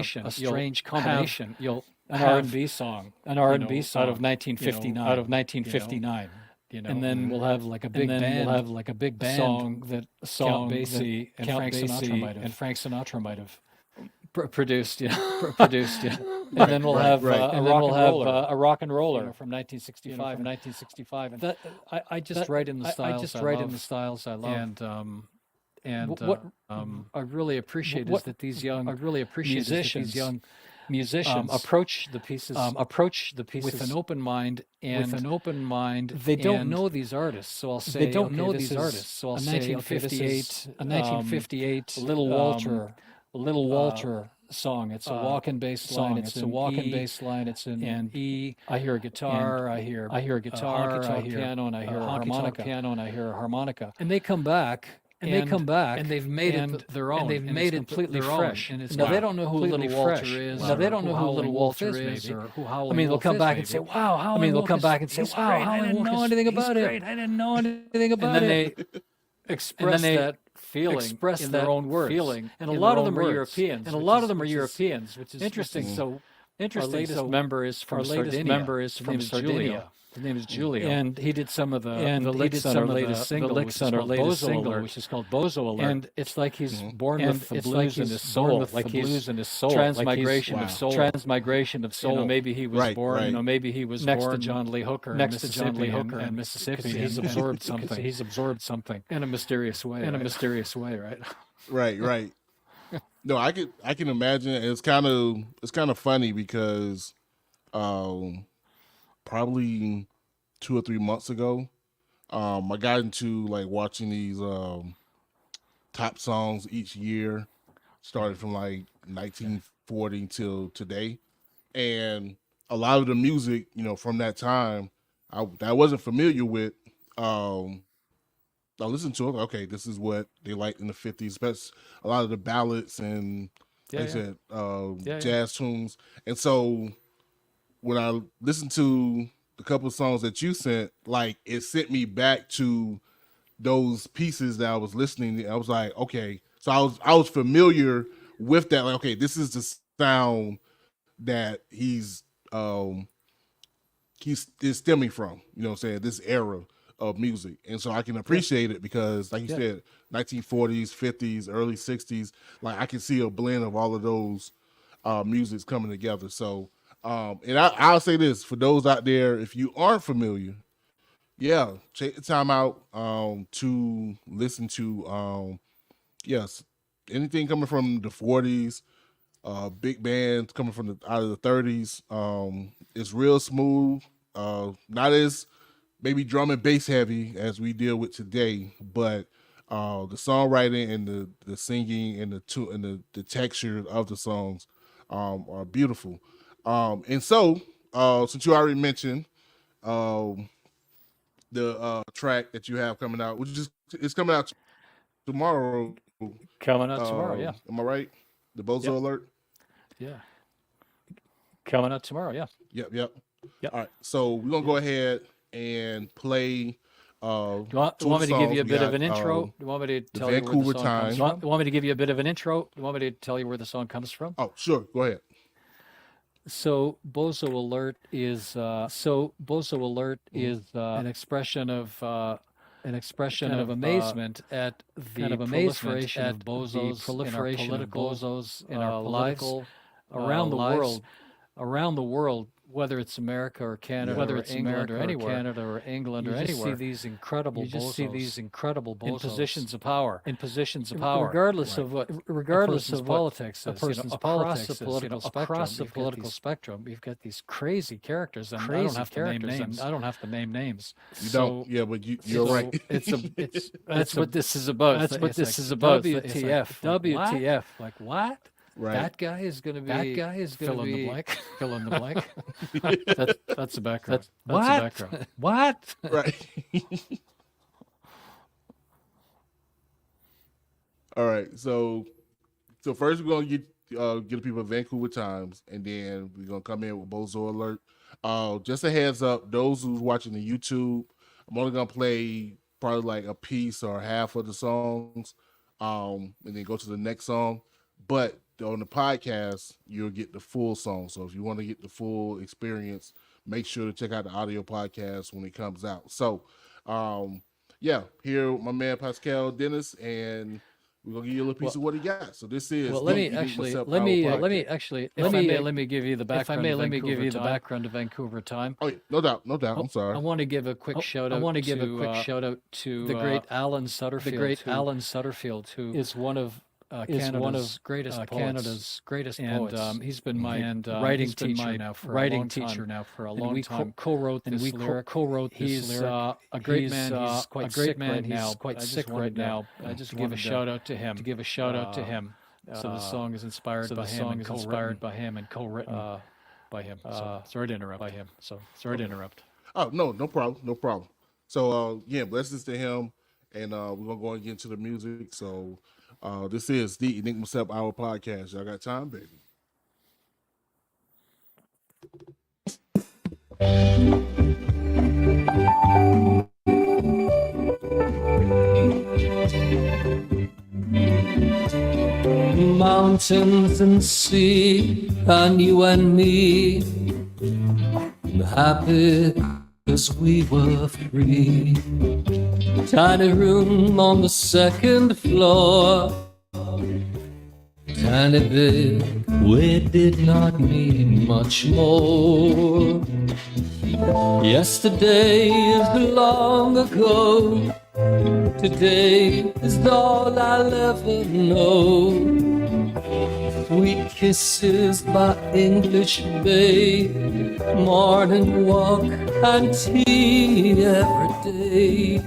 You'll an R&B song out of 1959. And then we'll have like a big band song that Count Basie and Frank Sinatra might have produced. And then we'll have a rock and roller from 1965. And that I just write in the styles I love. And what I really appreciate is that these young musicians approach the pieces with an open mind. They don't know these artists, so I'll say, 1958 Little Walter song. It's a walk-in bass line. It's in E. I hear a guitar. I hear piano, and I hear a harmonica. And they come back. and they come back and they've made it their own, and they've made it completely fresh. And now they don't know who Little Walter is. Now they don't know who Little Walter is, or who Howling. I mean, they'll come back and say, "Wow, Howling." I mean, they'll come back and say, "Wow, I didn't know anything about it. I didn't know anything about it." And then they express that feeling, express in their own words, and a lot of them are Europeans, which is interesting. So interesting. Our latest member is from Sardinia. His name is Julio, and he did some of the licks on our latest single, which is called Bozo Alert. And it's like he's born with the blues in his soul, like he's transmigration of soul. Transmigration of soul. Maybe he was born. Maybe he was next to John Lee Hooker, in Mississippi. He's absorbed something. He's absorbed something in a mysterious way. Right? Right. No, I can imagine. It's kind of funny because, probably 2 or 3 months ago, I got into like watching these top songs each year, started from like 1940 till today, and a lot of the music, from that time, I wasn't familiar with. I listened to it. Okay, this is what they liked in the 50s, especially a lot of the ballads and like I said, jazz tunes. And so when I listened to the couple of songs that you sent, like it sent me back to those pieces that I was listening to. I was like, okay, so I was familiar with that. Like, okay, this is the sound that he's stemming from. You know what I'm saying? This era of music, and so I can appreciate it because, like you said, 1940s, 50s, early 60s. Like I can see a blend of all of those musics coming together. So. And I'll say this for those out there, if you aren't familiar, take the time out to listen to anything coming from the 40s, big bands coming from out of the 30s. It's real smooth, not as maybe drum and bass heavy as we deal with today, but the songwriting and the singing and the texture of the songs are beautiful. And so, since you already mentioned the track that you have coming out, which is coming out tomorrow. Am I right? The Bozo Alert? Yeah. Coming out tomorrow, yeah. Yep. All right, so we're going to go ahead and play... Do you want me to give you a bit of an intro? Do you want me to tell you where the song comes from? Do you want me to give you a bit of an intro? Do you want me to tell you where the song comes from? Oh, sure. Go ahead. So Bozo Alert is an expression of amazement at the proliferation of bozos in our lives around the world, whether it's America or Canada, whether it's England or anywhere, you just see these incredible bozos in positions of power, regardless of politics, across the political spectrum. We've got these crazy characters, and I don't have to name names. You don't, but you're right. That's what this is about. WTF? Like what? Right. That guy is going to be fill in the blank. Fill in the blank. That's the background. That's the background. What? Right. All right. So first we're gonna get the people of Vancouver Times, and then we're gonna come in with Bozo Alert. Just a heads up, those who's watching the YouTube, I'm only gonna play probably like a piece or half of the songs, and then go to the next song. But on the podcast, you'll get the full song. So if you want to get the full experience, make sure to check out the audio podcast when it comes out. So, here with my man Pascal Dennis, and we're gonna give you a little piece of what he got. So this is. Well, let me give you the background. Let me give you the background to Vancouver Time. Oh, yeah, no doubt. I'm sorry. I want to give a quick shout out. To the great Alan Sutterfield, who is one of Canada's greatest poets. And he's been my writing teacher now for a long time. We co-wrote this lyric. He's a great man. He's quite sick right now. I just give a shout out to him. So the song is inspired by him and co-written by him. So sorry to interrupt. Oh, no problem. So, let's listen to him. and we're gonna go and get into the music. So this is the Enigma Sept Hour podcast. Y'all got time, baby? Mountains and sea, and you and me, happy because we were free. Tiny room on the second floor, tiny bed, we did not need much more. Yesterday is long ago, today is all I'll ever know. Sweet kisses by English Bay, morning walk and tea every day.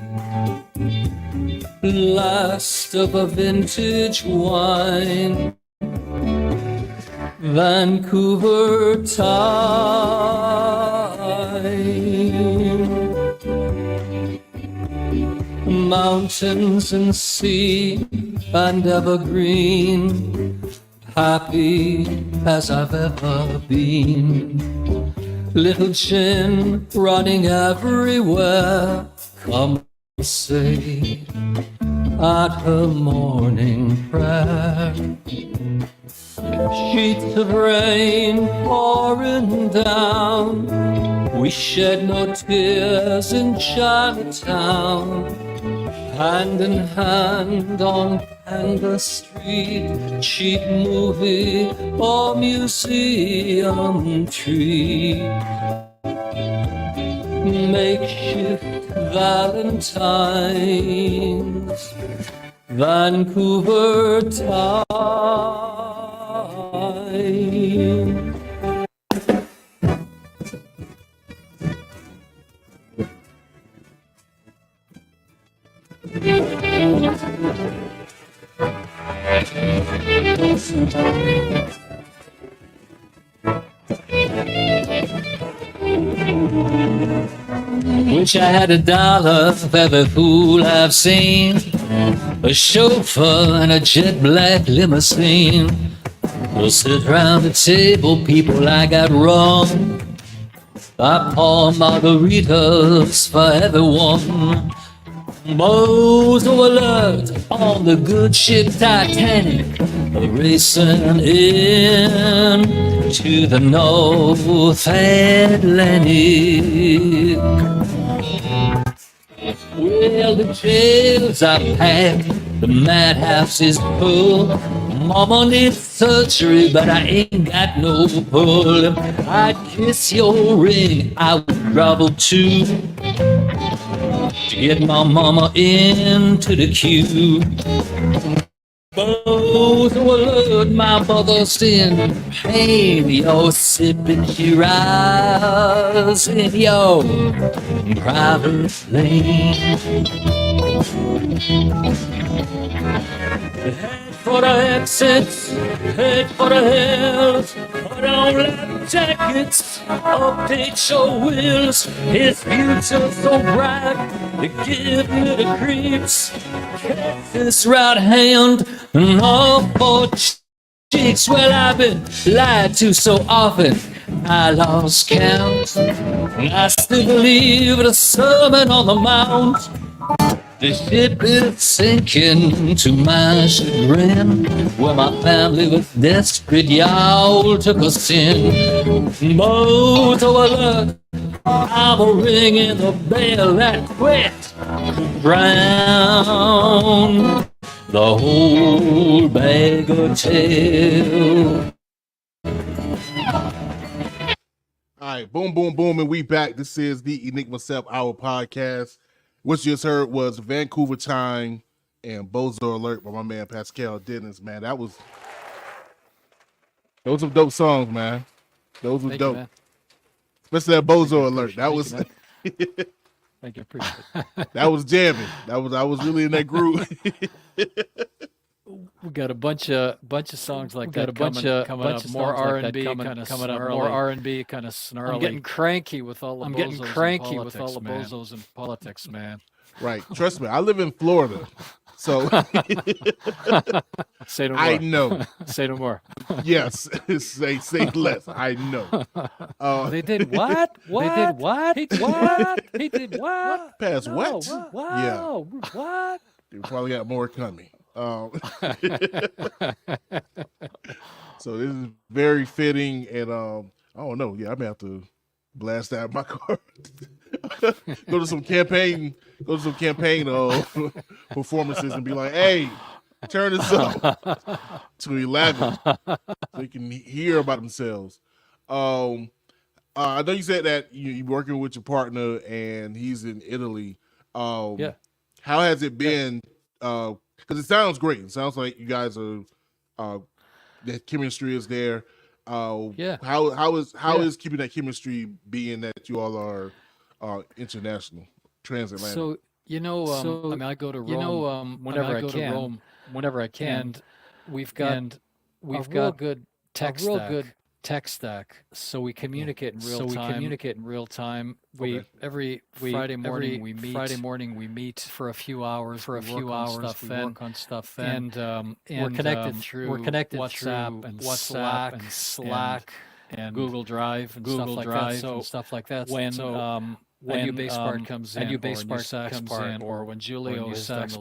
Last of a vintage wine, Vancouver time. Mountains and sea and evergreen, happy as I've ever been. Little chin running everywhere, come say at her morning prayer. Sheets of rain pouring down, we shed no tears in Chinatown. Hand in hand on Panda Street, cheap movie or museum tree. Makeshift Valentines, Vancouver time. Wish I had $1 for every fool I've seen, a chauffeur in a jet black limousine. We'll sit round the table, people I got wrong. I pour margaritas for everyone. Bozo alert on the good ship Titanic, racing in to the North Atlantic. Well, the jails are packed, the madhouse is full. Mama needs surgery, but I ain't got no pull. I'd kiss your ring, I would grovel too, to get my mama into the queue. Both alert, my mother's in pain. You're sipping Shiraz in your private lane. Head for the exits, head for the hills. Put on lap jackets, update your wheels. His future's so bright, it gives me the creeps. Catch this right hand and all four cheeks. Well, I've been lied to so often, I lost count. I still believe the Sermon on the Mount. The ship is sinking to my chagrin. Where my family was desperate, y'all took us in. Moto alert, I'm ringing the bell that quit drown the whole bag of tail. All right, boom, boom, boom, and we back. This is the Enigma Sept Hour podcast. What you just heard was Vancouver Time and Bozo Alert by my man Pascal Dennis. Man, those are dope songs, man. Those were dope. You, especially that Bozo Alert. That was thank you, appreciate it. That was jamming. I was really in that groove. We got a bunch of songs like that. Coming up, more R&B kind of snarly. More R&B kind of snarly. I'm getting cranky with all the bozos in politics, man. Right. Trust me, I live in Florida, so Say no more. I know. Say no more. Yes, say less. I know. They did what? What? They did what? He did what? He did what? Past No, what? Yeah, wow. What? they probably got more coming. So this is very fitting, and I don't know. Yeah, I may have to blast that in my car. Go to some campaign performances and be like, "Hey, turn this up to 11, so they can hear about themselves." I know you said that you're working with your partner and he's in Italy. Yeah. How has it been? Because it sounds great. It sounds like you guys are, the chemistry is there. Yeah. How is keeping that chemistry being that you all are international, transatlantic? So I mean, I go to Rome whenever I can. And we've got a real good tech stack. So we communicate in real time. Every Friday morning we meet for a few hours. We work on stuff. And we're connected through WhatsApp and Slack and Google Drive and stuff like that. When a new bass part comes in, or when Julio has done the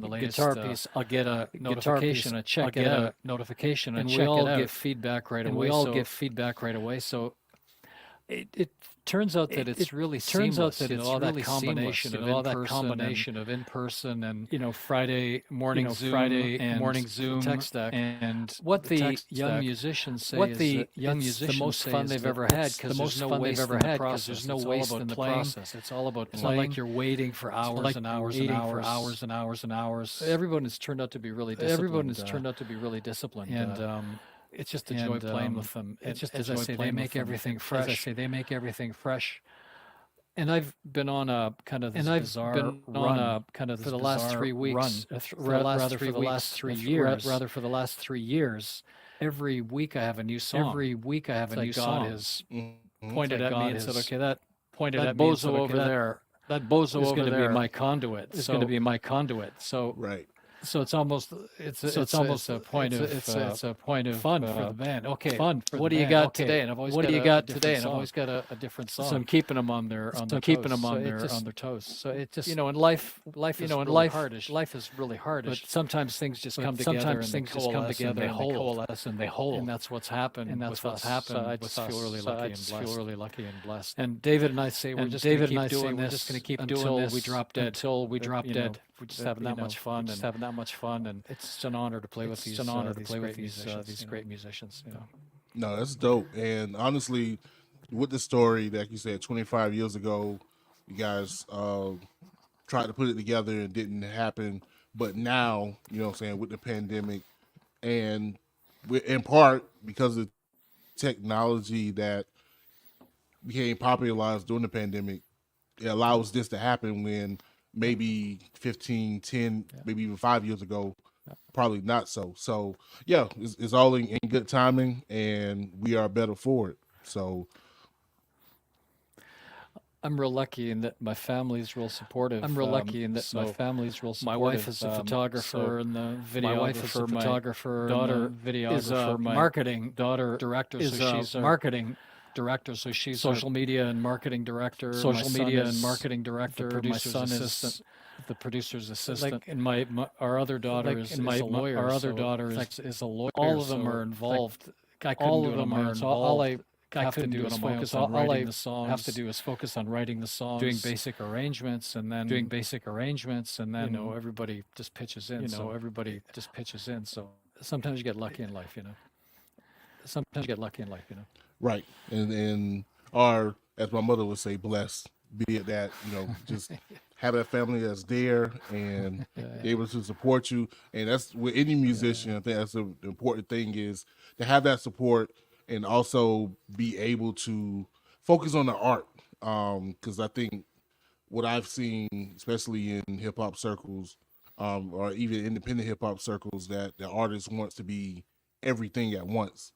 latest guitar piece, I'll get a notification, and we all give feedback right away. So it turns out that it's really seamless. All that combination of in person and Friday morning Zoom tech stack. And what the young musicians say is the most fun they've ever had because there's no waste in the process. It's all about playing. It's not like you're waiting for hours and hours. Everyone has turned out to be really disciplined. And it's just a joy playing with them. It's just, as I say, they make everything fresh. And I've been on a kind of this bizarre run for the last 3 weeks, rather for the last 3 years. Every week I have a new song. God has pointed at me and said, "Okay, that bozo over there, is going to be my conduit. It's going to be my conduit." So right. So it's almost a point of fun for the band. Okay, fun. What do you got today? And I've always got a different song. So I'm keeping them on their toes. So it just in life is really hard. But sometimes things just come together and they coalesce and they hold. And that's what's happened. So I just feel really lucky and blessed. And David and I say we're just going to keep doing this until we drop dead. We're just having that much fun, and it's an honor to play with these great musicians. No, that's dope. And honestly, with the story, like you said, 25 years ago, you guys tried to put it together and it didn't happen. But now, with the pandemic, and in part because of technology that became popularized during the pandemic, it allows this to happen when maybe 15, 10, maybe even 5 years ago, probably not so. So, yeah, it's all in good timing, and we are better for it. So, I'm real lucky in that my family's real supportive. My wife is a photographer and the videographer. Daughter is a marketing director. She's a marketing director, so she's social media and marketing director. My son is the producer's assistant. And our other daughter is a lawyer. Is a lawyer. All of them are involved. I couldn't do it on my own. So all I have to do is focus on writing the songs. Doing basic arrangements, and then everybody just pitches in. So sometimes you get lucky in life. Right. And are, as my mother would say, blessed, be it that, just have that family that's there and able to support you. And that's with any musician. I think that's the important thing is to have that support and also be able to focus on the art. Because I think what I've seen, especially in hip hop circles, or even independent hip hop circles, that the artist wants to be everything at once.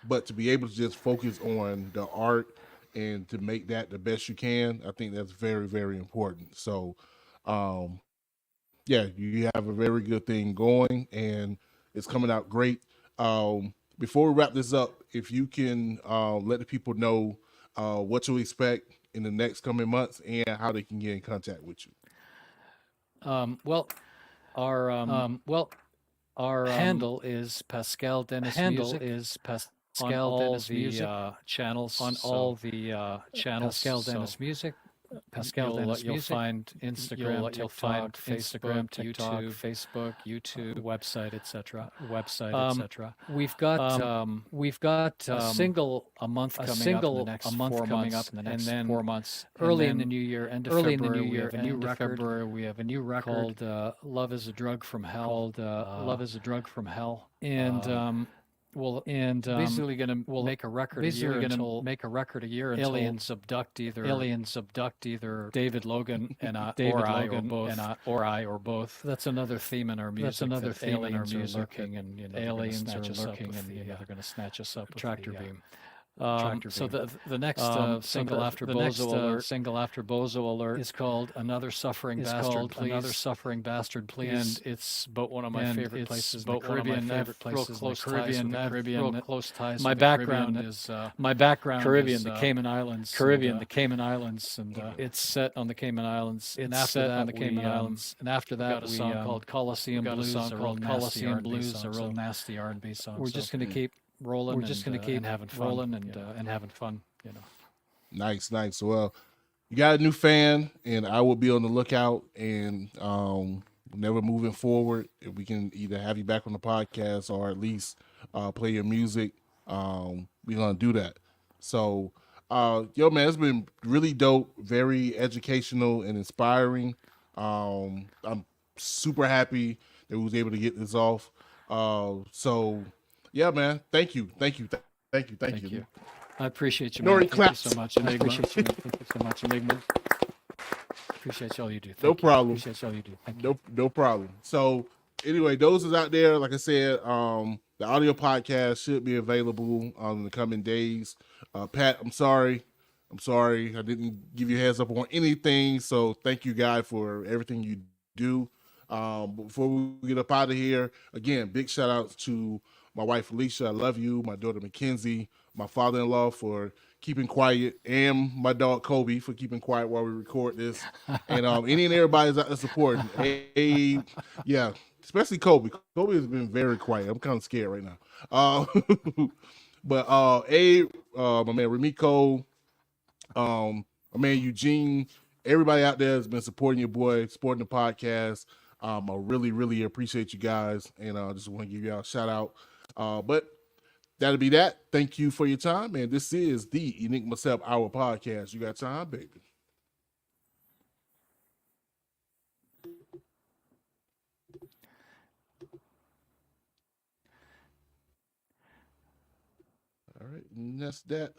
But to be able to just focus on the art and to make that the best you can. I think that's very, very important. So, um, yeah, you have a very good thing going, and it's coming out great. Before we wrap this up, if you can let the people know what to expect in the next coming months and how they can get in contact with you. Well, our handle is Pascal Dennis handle Music is on Pascal all Dennis the Music channels. on So all the channels. Pascal Dennis Music. Pascal Dennis You'll Music. find Instagram, You'll TikTok, find Facebook, Instagram, TikTok, YouTube, Facebook, YouTube, website, etc. etc. We've got a single a month coming up in the next 4 months, and then 4 months. early in the new year, end of Early in the February, new we year, have a new end of record February, we have a new record called "Love Is a Drug from Hell." Love Is a Drug from Hell. And basically going to make a record a year until aliens abduct either David Logan and David or I Logan or both. and I or both. That's another theme in our music. That's another that theme in our aliens music. are lurking, and Aliens are snatch us up lurking, with and the, they're going to snatch us up with tractor the, beam. tractor So beam. the next single after Bozo Alert is called Another Suffering Bastard, Please. Another Suffering Bastard, Please. And it's about one of my favorite places in the about one of my Caribbean. favorite places in the Caribbean. I have real close ties. My with the background Caribbean. is My background Caribbean, is the Cayman Islands, the Cayman Islands, and it's set on the Cayman Islands. and after that, got a song called Coliseum Blues, a real nasty a real nasty R&B song. We're just going to keep rolling. We're just going to keep and having fun, rolling and having fun. Nice. Well, you got a new fan, and I will be on the lookout. And whenever moving forward, if we can either have you back on the podcast or at least play your music, we're gonna do that. So, yo, man, it's been really dope, very educational and inspiring. I'm super happy that we was able to get this off. So, yeah, man, thank you. Thank you. I appreciate you, Nori, man. clap. Thank you so much, Enigma. Thank you so much, Enigma. Appreciate all you do. No problem. Appreciate all you do. Thank you. No problem. So anyway, those is out there. Like I said, the audio podcast should be available in the coming days. Pat, I'm sorry. I didn't give you a heads up on anything. So thank you, guys, for everything you do. Before we get up out of here, again, big shout outs to my wife Alicia, I love you. My daughter Mackenzie, my father-in-law for keeping quiet, and my dog Kobe for keeping quiet while we record this. And any and everybody's out there supporting. Abe, yeah, especially Kobe. Kobe has been very quiet. I'm kind of scared right now. But Abe, my man Remiko, my man Eugene, everybody out there has been supporting your boy, supporting the podcast. I really, really appreciate you guys, and I just want to give y'all a shout out. But that'll be that. Thank you for your time, and this is the Enigma Sept Hour podcast. You got time, baby? All right, and that's that.